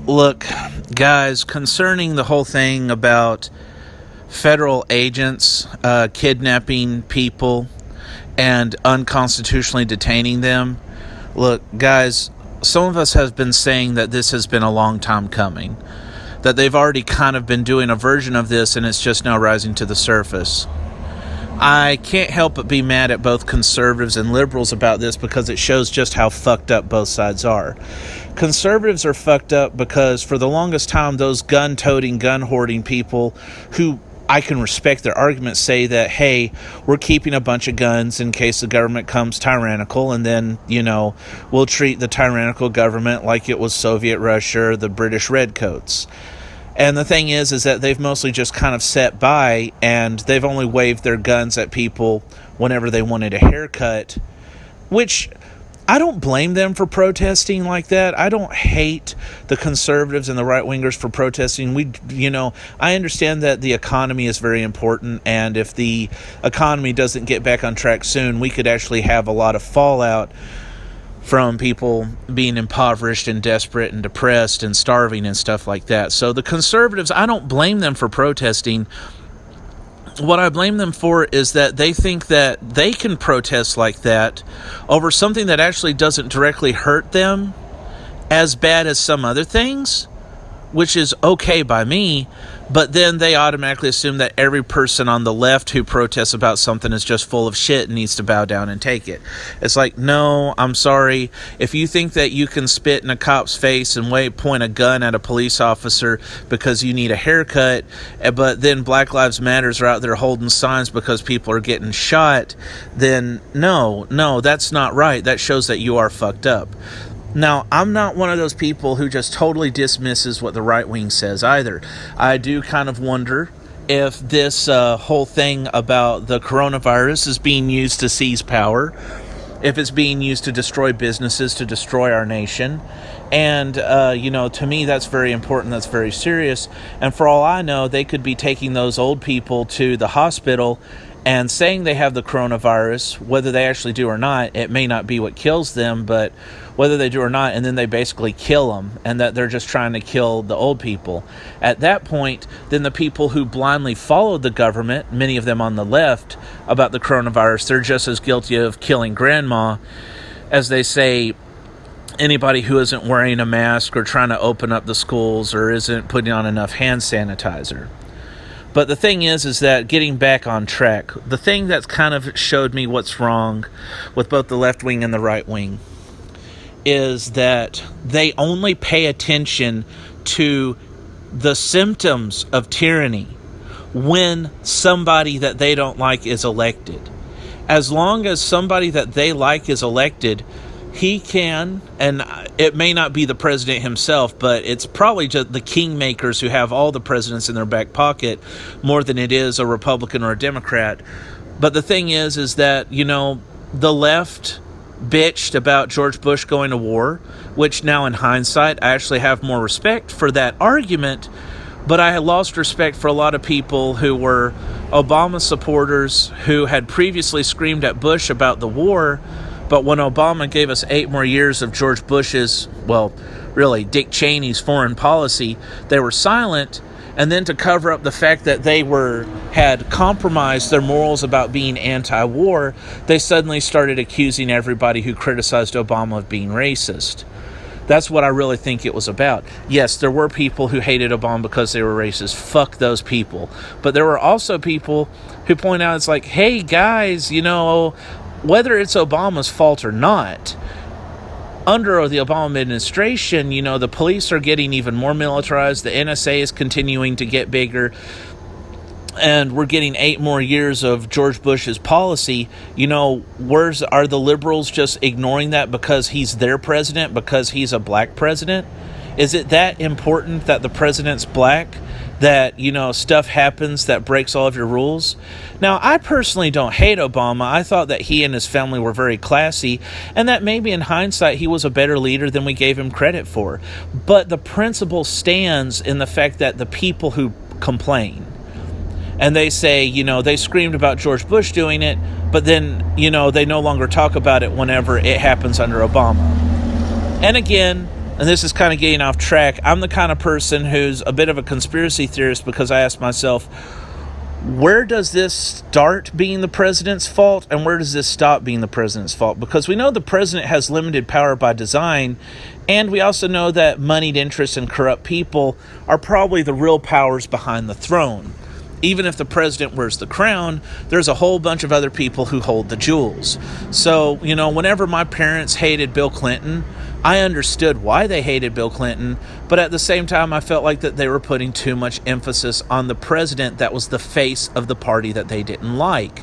Look, guys, concerning the whole thing about federal agents kidnapping people and unconstitutionally detaining them, look, guys, some of us have been saying that this has been a long time coming, that they've already kind of been doing a version of this and it's just now rising to the surface. I can't help but be mad at both conservatives and liberals about this because it shows just how fucked up both sides are. Conservatives are fucked up because for the longest time, those gun-toting, gun-hoarding people who I can respect their arguments say that, hey, we're keeping a bunch of guns in case the government comes tyrannical, and then, we'll treat the tyrannical government like it was Soviet Russia or the British Redcoats. And the thing is that they've mostly just kind of sat by, and they've only waved their guns at people whenever they wanted a haircut, which I don't blame them for protesting like that. I don't hate the conservatives and the right-wingers for protesting. I understand that the economy is very important, and if the economy doesn't get back on track soon, we could actually have a lot of fallout from people being impoverished and desperate and depressed and starving and stuff like that. So the conservatives, I don't blame them for protesting. What I blame them for is that they think that they can protest like that over something that actually doesn't directly hurt them as bad as some other things, which is okay by me, but then they automatically assume that every person on the left who protests about something is just full of shit and needs to bow down and take it. It's like, no, I'm sorry. If you think that you can spit in a cop's face and point a gun at a police officer because you need a haircut, but then Black Lives Matters are out there holding signs because people are getting shot, then no, that's not right. That shows that you are fucked up. Now, I'm not one of those people who just totally dismisses what the right wing says either. I do kind of wonder if this whole thing about the coronavirus is being used to seize power, if it's being used to destroy businesses, to destroy our nation. And, to me, that's very important. That's very serious. And for all I know, they could be taking those old people to the hospital and saying they have the coronavirus, whether they actually do or not. It may not be what kills them, but whether they do or not, and then they basically kill them, and that they're just trying to kill the old people. At that point, then the people who blindly followed the government, many of them on the left, about the coronavirus, they're just as guilty of killing grandma as they say anybody who isn't wearing a mask or trying to open up the schools or isn't putting on enough hand sanitizer. But the thing is that getting back on track, the thing that's kind of showed me what's wrong with both the left wing and the right wing is that they only pay attention to the symptoms of tyranny when somebody that they don't like is elected. As long as somebody that they like is elected, he can, and it may not be the president himself, but it's probably just the kingmakers who have all the presidents in their back pocket more than it is a Republican or a Democrat. But the thing is that, the left bitched about George Bush going to war, which now in hindsight, I actually have more respect for that argument, but I had lost respect for a lot of people who were Obama supporters who had previously screamed at Bush about the war. But when Obama gave us 8 more years of George Bush's, Dick Cheney's foreign policy, they were silent. And then to cover up the fact that they had compromised their morals about being anti-war, they suddenly started accusing everybody who criticized Obama of being racist. That's what I really think it was about. Yes, there were people who hated Obama because they were racist. Fuck those people. But there were also people who point out, it's like, hey, guys, whether it's Obama's fault or not, under the Obama administration, the police are getting even more militarized. The NSA is continuing to get bigger. And we're getting 8 more years of George Bush's policy. Are the liberals just ignoring that because he's their president, because he's a black president? Is it that important that the president's black, that, stuff happens that breaks all of your rules? Now, I personally don't hate Obama. I thought that he and his family were very classy, and that maybe in hindsight he was a better leader than we gave him credit for. But the principle stands in the fact that the people who complain, and they say, they screamed about George Bush doing it, but then, they no longer talk about it whenever it happens under Obama. And again, and this is kind of getting off track, I'm the kind of person who's a bit of a conspiracy theorist because I ask myself, where does this start being the president's fault and where does this stop being the president's fault? Because we know the president has limited power by design, and we also know that moneyed interests and corrupt people are probably the real powers behind the throne. Even if the president wears the crown, there's a whole bunch of other people who hold the jewels. So, whenever my parents hated Bill Clinton, I understood why they hated Bill Clinton, but at the same time, I felt like that they were putting too much emphasis on the president that was the face of the party that they didn't like.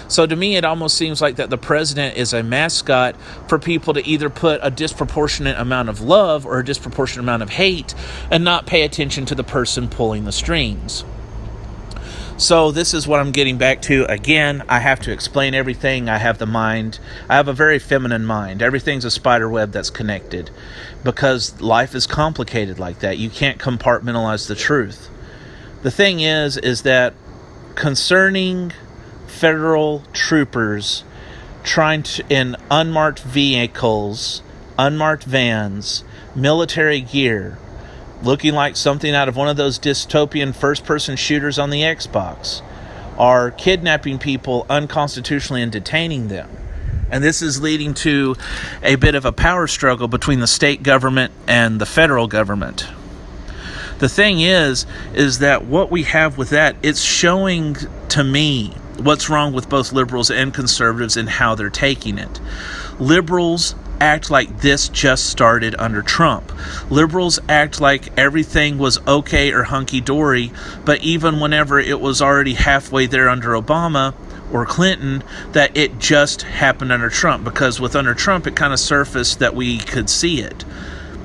So to me, it almost seems like that the president is a mascot for people to either put a disproportionate amount of love or a disproportionate amount of hate and not pay attention to the person pulling the strings. So this is what I'm getting back to. Again, I have to explain everything. I have the mind. I have a very feminine mind. Everything's a spider web that's connected because life is complicated like that. You can't compartmentalize the truth. The thing is that concerning federal troopers trying to, in unmarked vehicles, unmarked vans, military gear, looking like something out of one of those dystopian first-person shooters on the Xbox, are kidnapping people unconstitutionally and detaining them. And this is leading to a bit of a power struggle between the state government and the federal government. The thing is that what we have with that, it's showing to me what's wrong with both liberals and conservatives and how they're taking it. Liberals act like this just started under Trump. Liberals act like everything was okay or hunky-dory, but even whenever it was already halfway there under Obama or Clinton, that it just happened under Trump, because with under Trump it kind of surfaced that we could see it.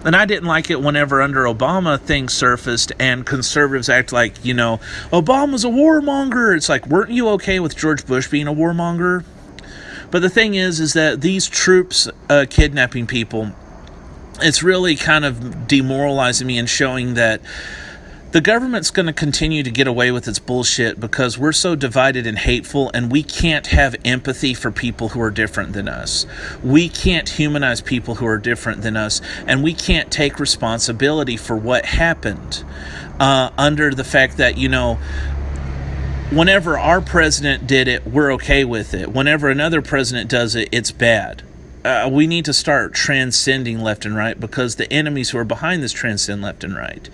And I didn't like it whenever under Obama things surfaced and conservatives act like, Obama's a warmonger. It's like, weren't you okay with George Bush being a warmonger? But the thing is that these troops kidnapping people, it's really kind of demoralizing me and showing that the government's going to continue to get away with its bullshit because we're so divided and hateful, and we can't have empathy for people who are different than us. We can't humanize people who are different than us, and we can't take responsibility for what happened under the fact that, whenever our president did it, we're okay with it. Whenever another president does it, it's bad. We need to start transcending left and right because the enemies who are behind this transcend left and right.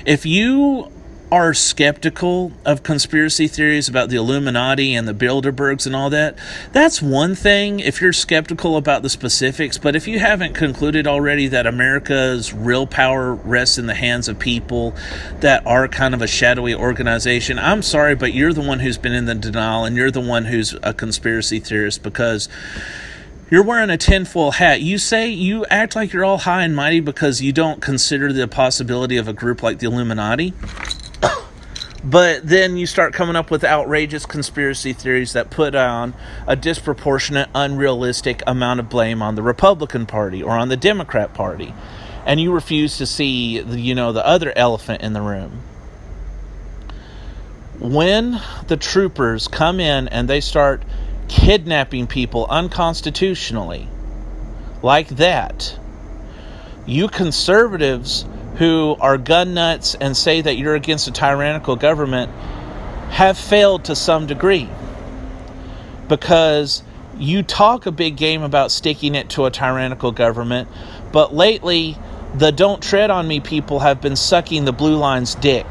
If you are skeptical of conspiracy theories about the Illuminati and the Bilderbergs and all that, that's one thing if you're skeptical about the specifics. But if you haven't concluded already that America's real power rests in the hands of people that are kind of a shadowy organization, I'm sorry, but you're the one who's been in the denial, and you're the one who's a conspiracy theorist because you're wearing a tinfoil hat. You act like you're all high and mighty because you don't consider the possibility of a group like the Illuminati. But then you start coming up with outrageous conspiracy theories that put on a disproportionate, unrealistic amount of blame on the Republican Party or on the Democrat Party. And you refuse to see, the other elephant in the room. When the troopers come in and they start kidnapping people unconstitutionally like that, you conservatives who are gun nuts and say that you're against a tyrannical government have failed to some degree, because you talk a big game about sticking it to a tyrannical government, but lately the don't tread on me people have been sucking the blue line's dick.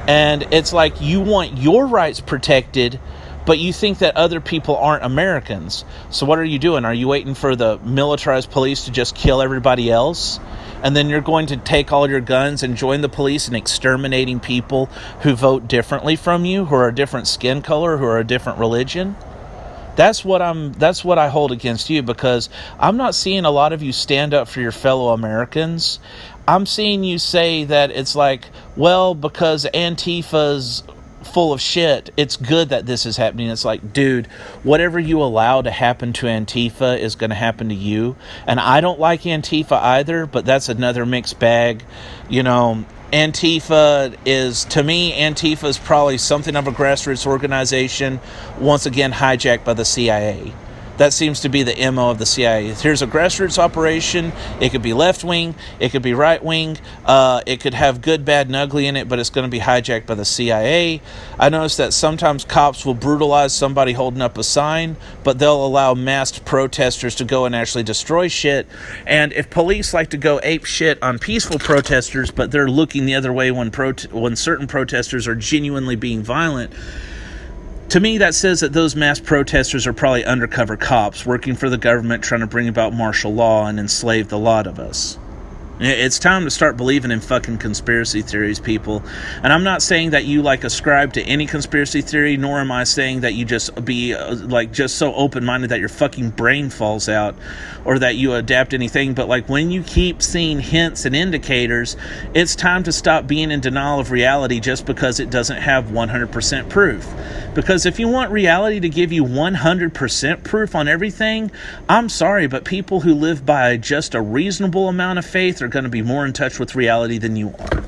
And it's like you want your rights protected, but you think that other people aren't Americans. So what are you doing? Are you waiting for the militarized police to just kill everybody else? And then you're going to take all your guns and join the police in exterminating people who vote differently from you, who are a different skin color, who are a different religion? That's what I hold against you, because I'm not seeing a lot of you stand up for your fellow Americans. I'm seeing you say that it's like, well, because Antifa's full of shit, it's good that this is happening. It's like, dude, whatever you allow to happen to Antifa is going to happen to you. And I don't like Antifa either, but that's another mixed bag. Antifa is probably something of a grassroots organization, once again hijacked by the CIA. That seems to be the MO of the CIA. Here's a grassroots operation. It could be left wing. It could be right wing. It could have good, bad, and ugly in it, but it's going to be hijacked by the CIA. I noticed that sometimes cops will brutalize somebody holding up a sign, but they'll allow masked protesters to go and actually destroy shit. And if police like to go ape shit on peaceful protesters, but they're looking the other way when certain protesters are genuinely being violent, to me, that says that those mass protesters are probably undercover cops working for the government trying to bring about martial law and enslave the lot of us. It's time to start believing in fucking conspiracy theories, people. And I'm not saying that you ascribe to any conspiracy theory, nor am I saying that you just be just so open-minded that your fucking brain falls out or that you adapt anything. But when you keep seeing hints and indicators, it's time to stop being in denial of reality just because it doesn't have 100% proof. Because if you want reality to give you 100% proof on everything, I'm sorry, but people who live by just a reasonable amount of faith are going to be more in touch with reality than you are,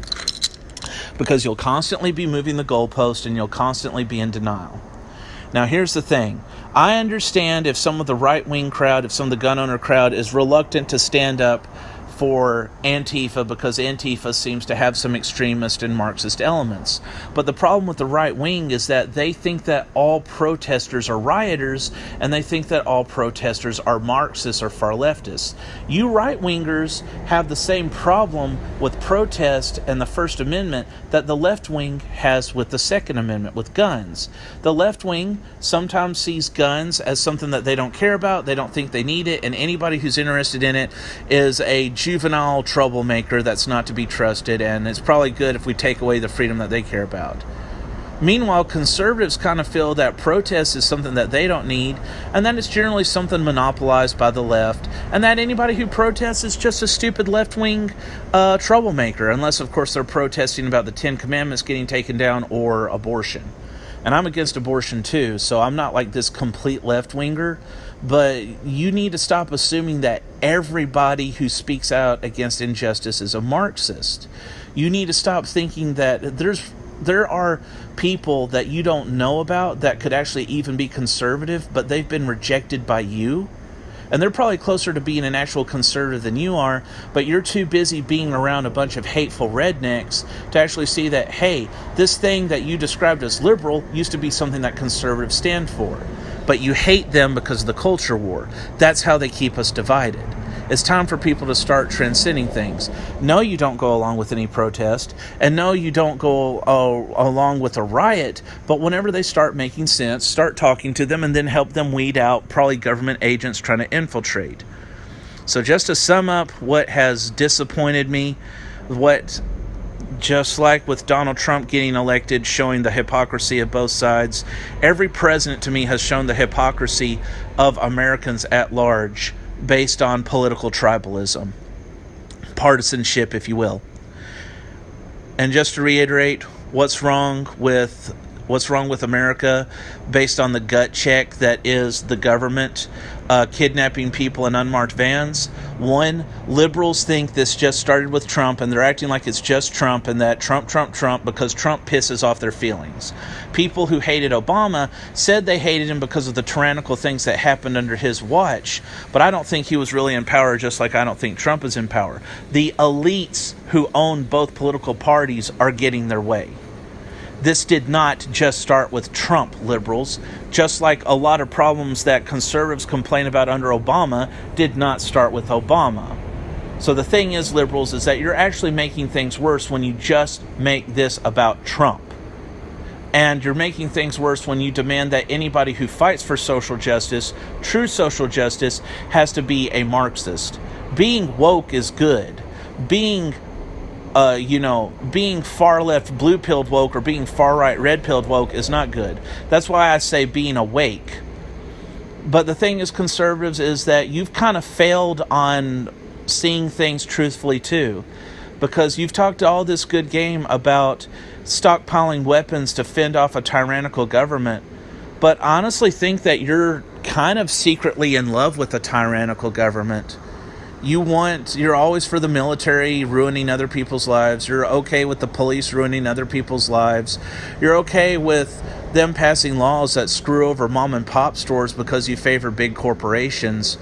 because you'll constantly be moving the goalpost and you'll constantly be in denial. Now here's the thing. I understand if some of the right-wing crowd, if some of the gun owner crowd is reluctant to stand up for Antifa because Antifa seems to have some extremist and Marxist elements. But the problem with the right wing is that they think that all protesters are rioters, and they think that all protesters are Marxists or far leftists. You right-wingers have the same problem with protest and the First Amendment that the left wing has with the Second Amendment, with guns. The left wing sometimes sees guns as something that they don't care about, they don't think they need it, and anybody who's interested in it is a juvenile troublemaker that's not to be trusted, and it's probably good if we take away the freedom that they care about. Meanwhile, conservatives kind of feel that protest is something that they don't need, and that it's generally something monopolized by the left, and that anybody who protests is just a stupid left-wing troublemaker, unless, of course, they're protesting about the 10 Commandments getting taken down or abortion. And I'm against abortion too, so I'm not this complete left-winger, but you need to stop assuming that everybody who speaks out against injustice is a Marxist. You need to stop thinking that there are people that you don't know about that could actually even be conservative, but they've been rejected by you. And they're probably closer to being an actual conservative than you are, but you're too busy being around a bunch of hateful rednecks to actually see that, hey, this thing that you described as liberal used to be something that conservatives stand for. But you hate them because of the culture war. That's how they keep us divided. It's time for people to start transcending things. No, you don't go along with any protest, and no, you don't go along with a riot, but whenever they start making sense, start talking to them and then help them weed out probably government agents trying to infiltrate. So just to sum up what has disappointed me, just like with Donald Trump getting elected, showing the hypocrisy of both sides, every president to me has shown the hypocrisy of Americans at large, based on political tribalism, partisanship, if you will. And just to reiterate, what's wrong with America, based on the gut check that is the government kidnapping people in unmarked vans? One, liberals think this just started with Trump, and they're acting like it's just Trump, and that Trump, because Trump pisses off their feelings. People who hated Obama said they hated him because of the tyrannical things that happened under his watch, but I don't think he was really in power, just like I don't think Trump is in power. The elites who own both political parties are getting their way. This did not just start with Trump, liberals, just like a lot of problems that conservatives complain about under Obama did not start with Obama. So the thing is, liberals, is that you're actually making things worse when you just make this about Trump. And you're making things worse when you demand that anybody who fights for social justice, true social justice, has to be a Marxist. Being woke is good. Being far left blue-pilled woke or being far right red-pilled woke is not good. That's why I say being awake. But the thing is, conservatives, is that you've kind of failed on seeing things truthfully too. Because you've talked all this good game about stockpiling weapons to fend off a tyrannical government, but honestly think that you're kind of secretly in love with a tyrannical government. You're always for the military ruining other people's lives. You're okay with the police ruining other people's lives. You're okay with them passing laws that screw over mom and pop stores because you favor big corporations.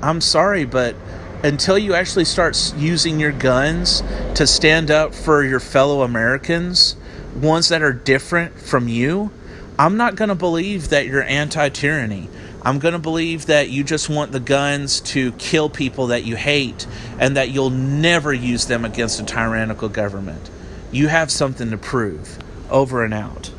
I'm sorry, but until you actually start using your guns to stand up for your fellow Americans, ones that are different from you, I'm not going to believe that you're anti-tyranny. I'm going to believe that you just want the guns to kill people that you hate and that you'll never use them against a tyrannical government. You have something to prove. Over and out.